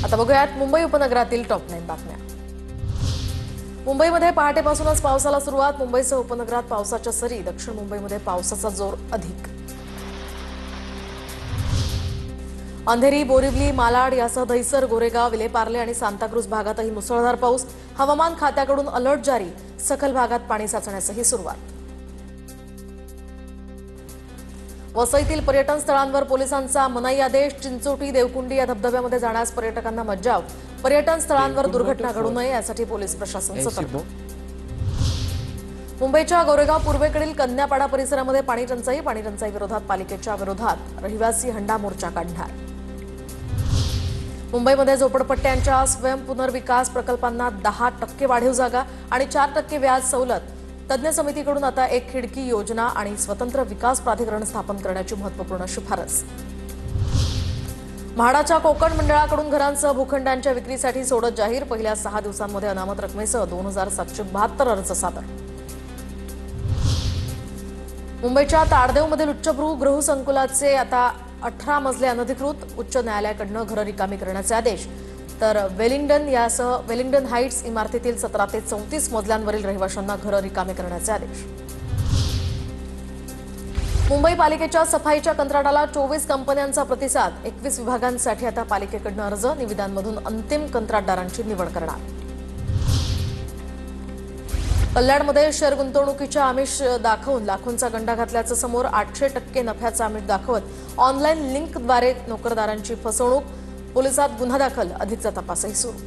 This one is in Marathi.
आता बघूयात मुंबई उपनगरातील टॉप 9 बातम्या। मुंबईमध्ये पहाटेपासूनच पावसाला सुरुवात। मुंबईसह उपनगरात पावसाच्या सरी। दक्षिण मुंबईमध्ये पावसाचा जोर अधिक। अंधेरी, बोरिवली, मालाड यासह दहिसर, गोरेगाव, विलेपार्ले आणि सांताक्रूज भागातही मुसळधार पाऊस। हवामान खात्याकडून अलर्ट जारी। सखल भागात पाणी साचण्यासही सुरुवात। वसईतील पर्यटन स्थळांवर पोलिसांचा मनाई आदेश। चिंचोटी, देवकुंडी या धबधब्यामध्ये जाण्यास पर्यटकांना मज्जाव। पर्यटन स्थळांवर दुर्घटना घडू नये यासाठी पोलीस प्रशासन सतर्क। मुंबईच्या गोरेगाव पूर्वेकडील कन्यापाडा परिसरामध्ये पाणी टंचाई विरोधात पालिकेच्या विरोधात रहिवासी हंडा मोर्चा काढणार। मुंबईमध्ये झोपडपट्ट्यांच्या स्वयं पुनर्विकास प्रकल्पांना 10% वाढीव जागा आणि 4% व्याज सवलत। तज्ञ समितीकडून आता एक खिडकी योजना आणि स्वतंत्र विकास प्राधिकरण स्थापन करण्याची महत्त्वपूर्ण शिफारस। म्हाडाच्या कोकण मंडळाकडून घरांसह भूखंडांच्या विक्रीसाठी सोडत जाहीर। पहिल्या 6 दिवसांमध्ये अनामत रकमेसह 2772 अर्ज सादर। मुंबईच्या ताडदेवमधील उच्चभ्रू संकुलाचे आता 18 मजले अनधिकृत। उच्च न्यायालयाकडून घरं रिकामी करण्याचे आदेश। तर वेलिंग्डन हाइट्स इमारतीतील 17 ते 34 मजल्यांवरील रहिवाशांना घरं रिकामी करण्याचे आदेश। मुंबई पालिकेच्या सफाईच्या कंत्राटाला 24 कंपन्यांचा प्रतिसाद। 21 विभागांसाठी आता पालिकेकडून अर्ज। निविदांमधून अंतिम कंत्राटदारांची निवड करणार। कल्याणमध्ये शेअर गुंतवणुकीच्या आमिष दाखवून लाखोंचा गंडा घातल्याचं समोर। 800% नफ्याचा आमिष दाखवत ऑनलाईन लिंकद्वारे नोकरदारांची फसवणूक। पोलिसात गुन्हा दाखल। अधिकचा तपासही सुरू।